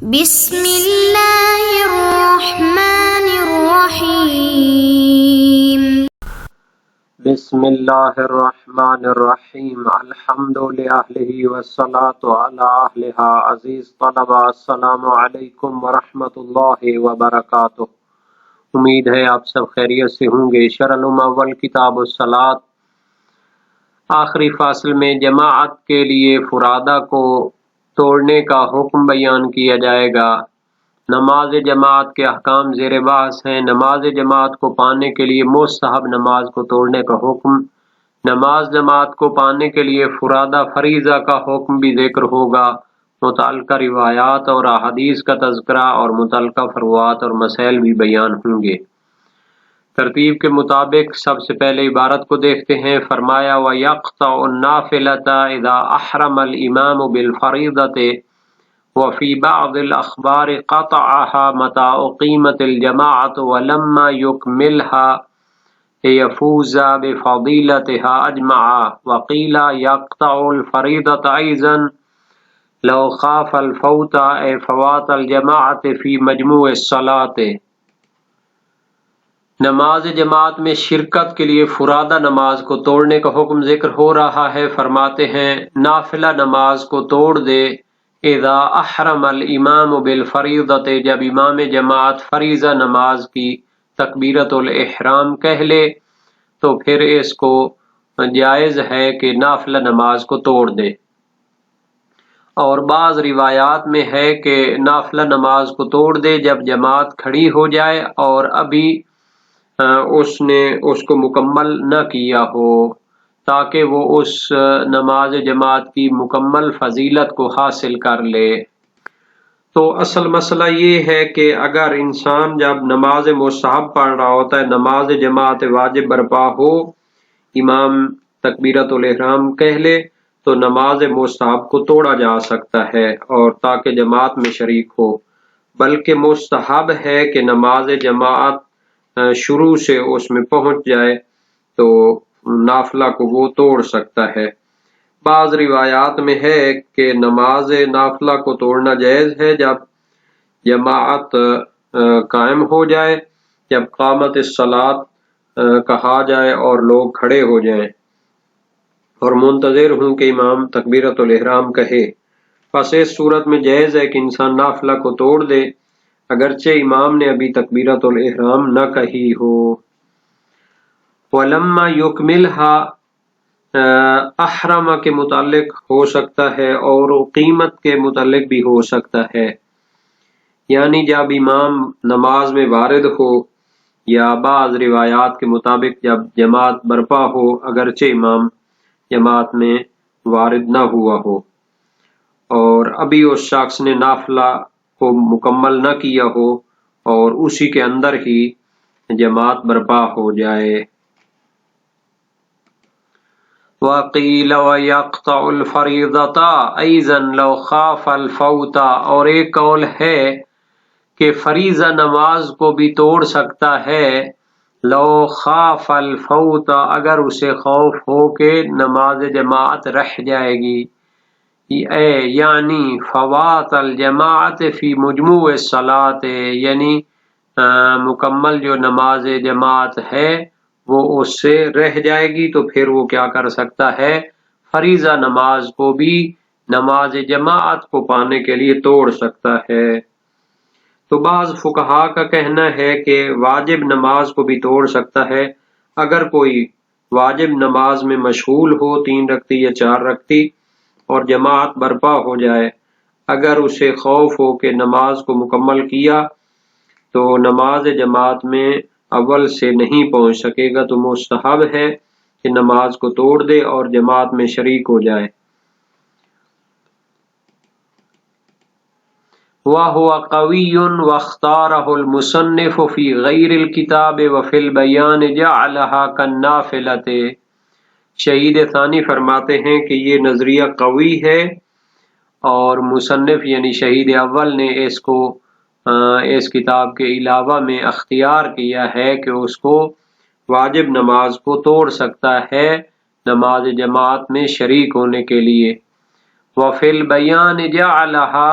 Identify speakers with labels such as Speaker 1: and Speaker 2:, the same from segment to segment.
Speaker 1: بسم اللہ الرحمن الرحیم
Speaker 2: بسم اللہ الرحمن الرحیم الحمد للہ والصلاة علی اہلہا عزیز طلبہ السلام علیکم ورحمۃ اللہ وبرکاتہ۔ امید ہے آپ سب خیریت سے ہوں گے۔ شرح اول کتاب الصلاۃ، آخری فاصل میں جماعت کے لیے فرادہ کو توڑنے کا حکم بیان کیا جائے گا۔ نماز جماعت کے احکام زیر بحث ہیں۔ نماز جماعت کو پانے کے لیے مستحب نماز کو توڑنے کا حکم، نماز جماعت کو پانے کے لیے فرادہ فریضہ کا حکم بھی ذکر ہوگا، متعلقہ روایات اور احادیث کا تذکرہ اور متعلقہ فروعات اور مسائل بھی بیان ہوں گے۔ ترتیب کے مطابق سب سے پہلے عبارت کو دیکھتے ہیں۔ فرمایا وَيَقْطَعُ النَّافِلَةَ إِذَا أَحْرَمَ الْإِمَامُ بِالْفَرِيضَةِ وَفِي بَعْضِ الْأَخْبَارِ قَطَعَهَا مَتَىٰ أُقِيمَتِ الْجَمَاعَةُ وَلَمَّا يُكْمِلْهَا لِيَفُوزَ بِفَضِيلَتِهَا أَجْمَعَ، وَقِيلَ يَقْطَعُ الْفَرِيضَةَ أَيْضًا لَوْ خَافَ الْفَوْتَ أَيْ فَوَاتَ الْجَمَاعَةِ فِي مَجْمُوعِ الصَّلَاةِ۔ نماز جماعت میں شرکت کے لیے فرادہ نماز کو توڑنے کا حکم ذکر ہو رہا ہے۔ فرماتے ہیں نافلہ نماز کو توڑ دے اذا احرم الامام بالفریضۃ، جب امام جماعت فریضہ نماز کی تکبیرۃ الاحرام کہہ لے تو پھر اس کو جائز ہے کہ نافلہ نماز کو توڑ دے۔ اور بعض روایات میں ہے کہ نافلہ نماز کو توڑ دے جب جماعت کھڑی ہو جائے اور ابھی اس نے اس کو مکمل نہ کیا ہو، تاکہ وہ اس نماز جماعت کی مکمل فضیلت کو حاصل کر لے۔ تو اصل مسئلہ یہ ہے کہ اگر انسان جب نماز مستحب پڑھ رہا ہوتا ہے، نماز جماعت واجب برپا ہو، امام تکبیرۃ الاحرام کہہ لے تو نماز مستحب کو توڑا جا سکتا ہے اور تاکہ جماعت میں شریک ہو، بلکہ مستحب ہے کہ نماز جماعت شروع سے اس میں پہنچ جائے تو نافلہ کو وہ توڑ سکتا ہے۔ بعض روایات میں ہے کہ نماز نافلہ کو توڑنا جائز ہے جب جماعت قائم ہو جائے، جب قامت الصلاۃ کہا جائے اور لوگ کھڑے ہو جائیں اور منتظر ہوں کہ امام تکبیرۃ الاحرام کہے، پس اس صورت میں جائز ہے کہ انسان نافلہ کو توڑ دے اگرچہ امام نے ابھی تکبیرۃ الاحرام نہ کہی ہو۔ وَلَمَّا يُكْمِلْهَا احرم کے متعلق ہو سکتا ہے اور قیمت کے متعلق بھی ہو سکتا ہے، یعنی جب امام نماز میں وارد ہو، یا بعض روایات کے مطابق جب جماعت برپا ہو اگرچہ امام جماعت میں وارد نہ ہوا ہو اور ابھی اس شخص نے نافلہ کو مکمل نہ کیا ہو اور اسی کے اندر ہی جماعت برپا ہو جائے۔ وَقِيلَ وَيَقْطَعُ الْفَرِيضَةَ أَيْضًا لَوْ خَافَ الْفَوْتَ، اور ایک قول ہے کہ فریضہ نماز کو بھی توڑ سکتا ہے، لو خاف الفوت، اگر اسے خوف ہو کہ نماز جماعت رہ جائے گی، یعنی فوات الجماعت فی مجموع الصلاۃ، یعنی مکمل جو نماز جماعت ہے وہ اس سے رہ جائے گی تو پھر وہ کیا کر سکتا ہے، فریضہ نماز کو بھی نماز جماعت کو پانے کے لیے توڑ سکتا ہے۔ تو بعض فقہا کا کہنا ہے کہ واجب نماز کو بھی توڑ سکتا ہے، اگر کوئی واجب نماز میں مشغول ہو 3 رکعتی یا 4 رکعتی اور جماعت برپا ہو جائے، اگر اسے خوف ہو کہ نماز کو مکمل کیا تو نماز جماعت میں اول سے نہیں پہنچ سکے گا، تو مستحب ہے کہ نماز کو توڑ دے اور جماعت میں شریک ہو جائے۔ وَهُوَ قَوِيٌّ وَاخْتَارَهُ الْمُصَنِّفُ فِي غَيْرِ الْكِتَابِ وَفِي الْبَيَانِ جَعَلَهَا كَالنَّافِلَةِ۔ شہید ثانی فرماتے ہیں کہ یہ نظریہ قوی ہے اور مصنف یعنی شہید اول نے اس کو اس کتاب کے علاوہ میں اختیار کیا ہے کہ اس کو واجب نماز کو توڑ سکتا ہے نماز جماعت میں شریک ہونے کے لیے۔ وَفِي الْبَيَانِ جَعَلَهَا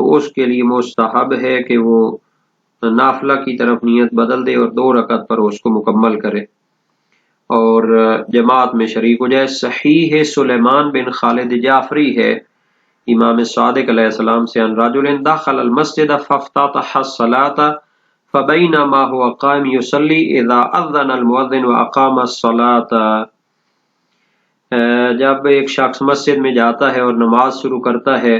Speaker 2: تو اس کے لیے مستحب ہے کہ وہ نافلہ کی طرف نیت بدل دے اور 2 رکعت پر اس کو مکمل کرے اور جماعت میں شریک ہو جائے۔ صحیح ہے سلیمان بن خالد جعفری ہے امام صادق علیہ السلام سے ان رجل دخل المسجد فافتتح الصلاة فبینما هو قائم یصلی اذا اذن المؤذن واقام الصلاة، جب ایک شخص مسجد میں جاتا ہے اور نماز شروع کرتا ہے،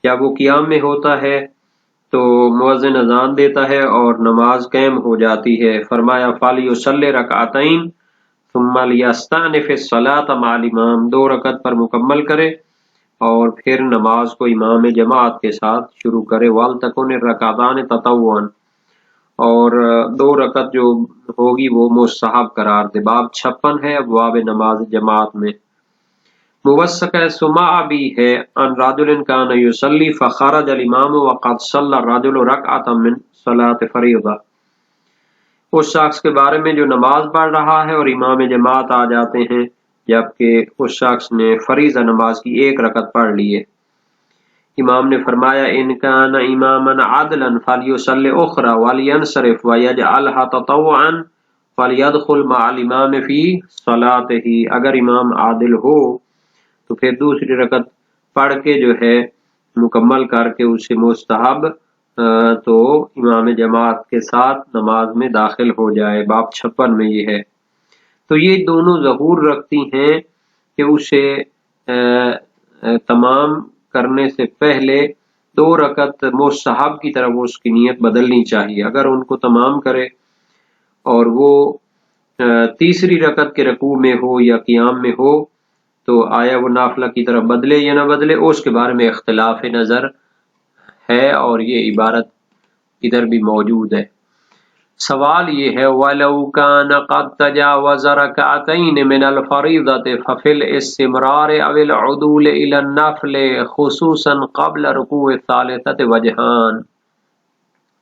Speaker 2: جب وہ قیام میں ہوتا ہے تو مؤذن اذان دیتا ہے اور نماز قائم ہو جاتی ہے۔ فرمایا فلیصلی رکعتین ثم لیستأنف الصلاة مع الامام، 2 رکعت پر مکمل کرے اور پھر نماز کو امام جماعت کے ساتھ شروع کرے۔ وَلْتَكُنِ الرَّكْعَتَانِ تَطَوُّعًا، اور 2 رکعت جو ہوگی وہ مستحب قرار دے۔ باب 56 ہے ابواب نماز جماعت میں۔ موثق سماع بھی ہے ان رجل کان یصلی فخرج الامام وقد صلی الرجل رکعۃ من صلاۃ فریضہ، اس شخص کے بارے میں جو نماز پڑھ رہا ہے اور امام جماعت آ جاتے ہیں جبکہ اس شخص نے فریضہ نماز کی 1 رکعت پڑھ لی ہے۔ امام نے فرمایا ان کان اماما عدلا فلیصلی اخرى ولینصرف ویجعلها تطوعا فلیدخل مع الامام فی صلاته، اگر امام عادل ہو تو پھر دوسری رکعت پڑھ کے جو ہے مکمل کر کے اسے مستحب تو امام جماعت کے ساتھ نماز میں داخل ہو جائے۔ باب 56 میں یہ ہے۔ تو یہ دونوں ظہور رکھتی ہیں کہ اسے تمام کرنے سے پہلے 2 رکعت مستحب کی طرف اس کی نیت بدلنی چاہیے۔ اگر ان کو تمام کرے اور وہ تیسری رکعت کے رکوع میں ہو یا قیام میں ہو تو آیا وہ نافلہ کی طرف بدلے یا نہ بدلے، اس کے بارے میں اختلاف نظر ہے اور یہ عبارت ادھر بھی موجود ہے۔ سوال یہ ہے وَلَوْ كَانَ قَدْ تَجَاوَزَ رَكَعَتَيْنِ مِنَ الْفَرِيضَةِ فَفِي الْاِسْتِمْرَارِ أَوِ الْعُدُولِ إِلَى النَّفْلِ خُصُوصًا قَبْلَ رُكُوعِ الثَّالِثَةِ وَجْهَانِ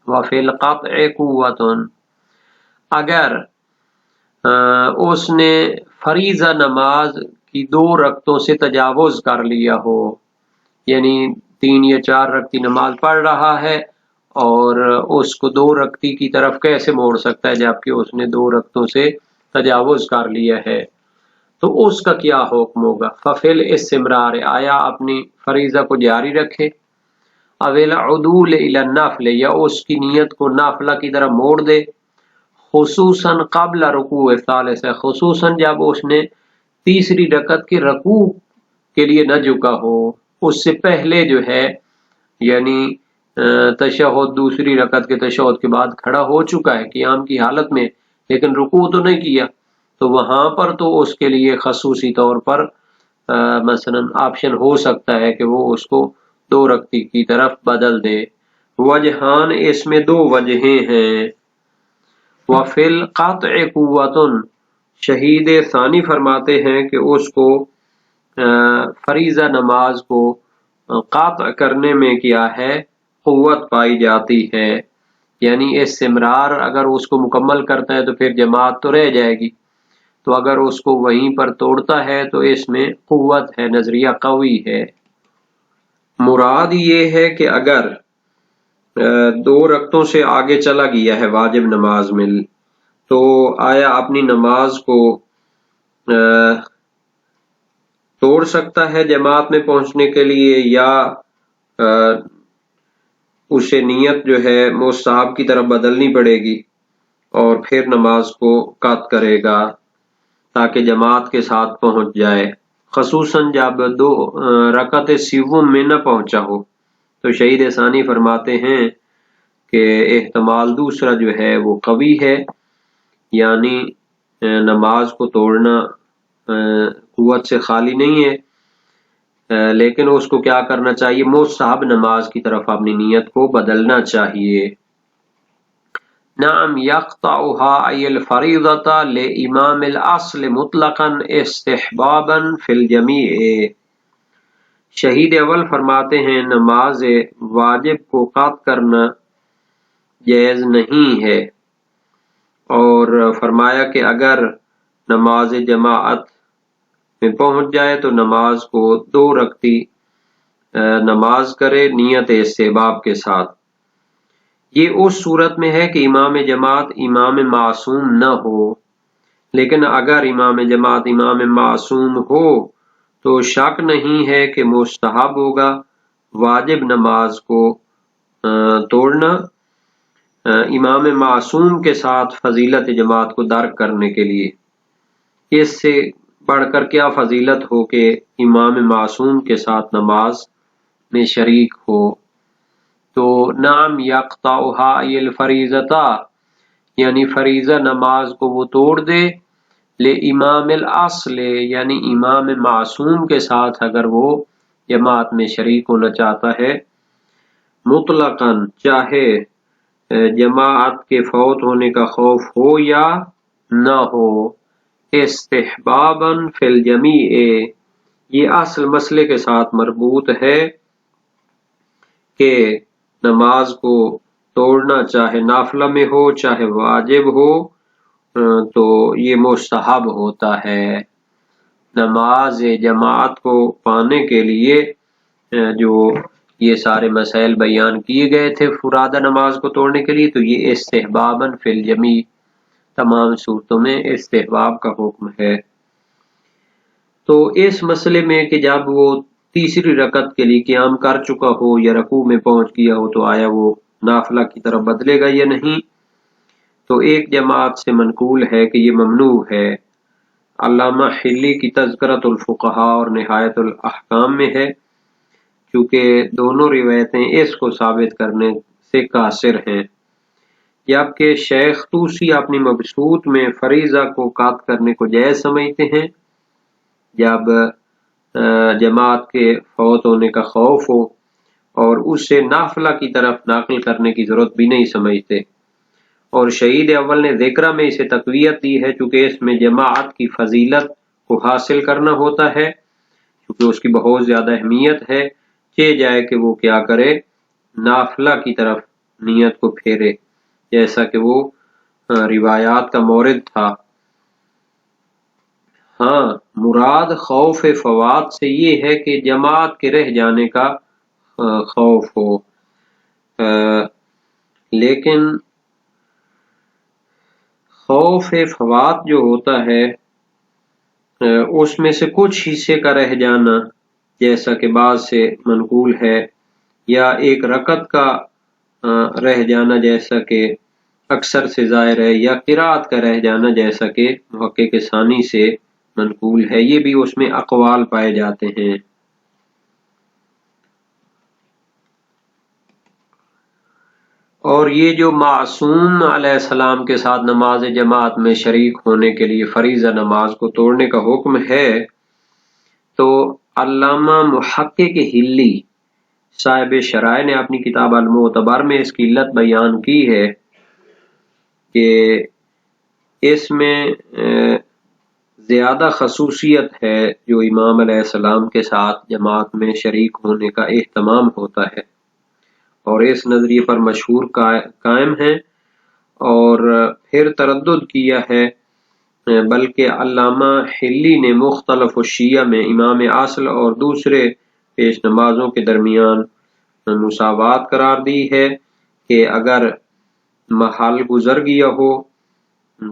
Speaker 2: وَفِي الْقَطْعِ قُوَّةٌ، اگر اس نے فریضہ نماز کی 2 رکعتوں سے تجاوز کر لیا ہو، یعنی 3 یا 4 رکعتی نماز پڑھ رہا ہے اور اس کو 2 رکعتی کی طرف کیسے موڑ سکتا ہے جبکہ اس نے 2 رکعتوں سے تجاوز کر لیا ہے، تو اس کا کیا حکم ہوگا؟ ففی الاستمرار، آیا اپنی فریضہ کو جاری رکھے، اویل عدول الی النفل، یا اس کی نیت کو نافلہ کی طرف موڑ دے، خصوصاً قبل رکوع الثالثہ، خصوصاً جب اس نے تیسری رکعت کے رکوع کے لیے نہ جھکا ہو، اس سے پہلے جو ہے یعنی تشہد، دوسری رکعت کے تشہد کے بعد کھڑا ہو چکا ہے قیام کی حالت میں لیکن رکوع تو نہیں کیا، تو وہاں پر تو اس کے لیے خصوصی طور پر مثلا آپشن ہو سکتا ہے کہ وہ اس کو 2 رکعتی کی طرف بدل دے۔ وجہان، اس میں 2 وجہیں ہیں۔ وفی القطع قوۃ، شہید ثانی فرماتے ہیں کہ اس کو فریضہ نماز کو قطع کرنے میں کیا ہے، قوت پائی جاتی ہے، یعنی استمرار اگر اس کو مکمل کرتا ہے تو پھر جماعت تو رہ جائے گی، تو اگر اس کو وہیں پر توڑتا ہے تو اس میں قوت ہے، نظریہ قوی ہے۔ مراد یہ ہے کہ اگر 2 رکعتوں سے آگے چلا گیا ہے واجب نماز میں تو آیا اپنی نماز کو توڑ سکتا ہے جماعت میں پہنچنے کے لیے، یا اسے نیت جو ہے مستحب کی طرف بدلنی پڑے گی اور پھر نماز کو قطع کرے گا تاکہ جماعت کے ساتھ پہنچ جائے، خصوصاً جب 2 رکعت سیوم میں نہ پہنچا ہو۔ تو شہید ثانی فرماتے ہیں کہ احتمال دوسرا جو ہے وہ قوی ہے، یعنی نماز کو توڑنا قوت سے خالی نہیں ہے، لیکن اس کو کیا کرنا چاہیے، مستحب نماز کی طرف اپنی نیت کو بدلنا چاہیے۔ نعم یقطعها ای الفریضۃ لامام الاصل مطلقا استحبابا فی الجمیع، شہید اول فرماتے ہیں نماز واجب کو قطع کرنا جائز نہیں ہے، اور فرمایا کہ اگر نماز جماعت میں پہنچ جائے تو نماز کو 2 رکعتی نماز کرے نیت استحباب کے ساتھ۔ یہ اس صورت میں ہے کہ امام جماعت امام معصوم نہ ہو، لیکن اگر امام جماعت امام معصوم ہو تو شک نہیں ہے کہ مستحب ہوگا واجب نماز کو توڑنا امام معصوم کے ساتھ فضیلت جماعت کو درک کرنے کے لیے۔ اس سے بڑھ کر کیا فضیلت ہو کہ امام معصوم کے ساتھ نماز میں شریک ہو۔ تو نعم یقطعها ای الفریضۃ، یعنی فریضہ نماز کو وہ توڑ دے، لامام الاصل یعنی امام معصوم کے ساتھ اگر وہ جماعت میں شریک ہونا چاہتا ہے، مطلقاً چاہے جماعت کے فوت ہونے کا خوف ہو یا نہ ہو، استحباباً فی الجمیع، یہ اصل مسئلے کے ساتھ مربوط ہے کہ نماز کو توڑنا چاہے نافلہ میں ہو چاہے واجب ہو تو یہ مستحب ہوتا ہے۔ نماز جماعت کو پانے کے لیے جو یہ سارے مسائل بیان کیے گئے تھے فرادہ نماز کو توڑنے کے لیے، تو یہ استحباباً فی الجمیع، تمام صورتوں میں استحباب کا حکم ہے۔ تو اس مسئلے میں کہ جب وہ تیسری رکعت کے لیے قیام کر چکا ہو یا رکوع میں پہنچ گیا ہو تو آیا وہ نافلہ کی طرف بدلے گا یا نہیں، تو ایک جماعت سے منقول ہے کہ یہ ممنوع ہے۔ علامہ حلی کی تذکرۃ الفقہاء اور نہایت الاحکام میں ہے، کیونکہ دونوں روایتیں اس کو ثابت کرنے سے قاصر ہیں، جبکہ شیخ طوسی اپنی مبسوط میں فریضہ کو قطع کرنے کو جائز سمجھتے ہیں جب جماعت کے فوت ہونے کا خوف ہو، اور اس سے نافلہ کی طرف نقل کرنے کی ضرورت بھی نہیں سمجھتے۔ اور شہید اول نے ذکرہ میں اسے تقویت دی ہے چونکہ اس میں جماعت کی فضیلت کو حاصل کرنا ہوتا ہے، کیونکہ اس کی بہت زیادہ اہمیت ہے، چہ جائے کہ وہ کیا کرے، نافلہ کی طرف نیت کو پھیرے، جیسا کہ وہ روایات کا مورد تھا۔ ہاں، مراد خوف فوات سے یہ ہے کہ جماعت کے رہ جانے کا خوف ہو، لیکن خوف فوات جو ہوتا ہے اس میں سے کچھ حصے کا رہ جانا، جیسا کہ بعض سے منقول ہے، یا ایک رکعت کا رہ جانا جیسا کہ اکثر سے ظاہر ہے، یا قرات کا رہ جانا جیسا کہ محقق ثانی سے منقول ہے، یہ بھی اس میں اقوال پائے جاتے ہیں۔ اور یہ جو معصوم علیہ السلام کے ساتھ نماز جماعت میں شریک ہونے کے لیے فریضہ نماز کو توڑنے کا حکم ہے، تو علامہ محقق حلی صاحب شرائع نے اپنی کتاب المعتبر میں اس کی علت بیان کی ہے کہ اس میں زیادہ خصوصیت ہے جو امام علیہ السلام کے ساتھ جماعت میں شریک ہونے کا اہتمام ہوتا ہے، اور اس نظریے پر مشہور قائم ہیں، اور پھر تردد کیا ہے، بلکہ علامہ حلی نے مختلف الشیعہ میں امام اصل اور دوسرے پیش نمازوں کے درمیان مساوات قرار دی ہے کہ اگر محل گزر گیا ہو،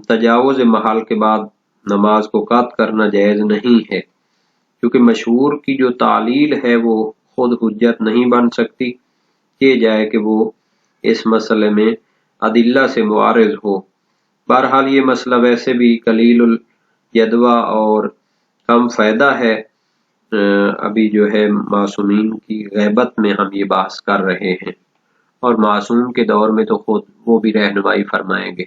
Speaker 2: تجاوز محل کے بعد نماز کو قطع کرنا جائز نہیں ہے، کیونکہ مشہور کی جو تعلیل ہے وہ خود حجت نہیں بن سکتی، کہ جائے کہ وہ اس مسئلے میں ادلہ سے معارض ہو۔ بہرحال یہ مسئلہ ویسے بھی قلیل الجدوہ اور کم فائدہ ہے، ابھی جو ہے معصومین کی غیبت میں ہم یہ بحث کر رہے ہیں، اور معصوم کے دور میں تو خود وہ بھی رہنمائی فرمائیں گے۔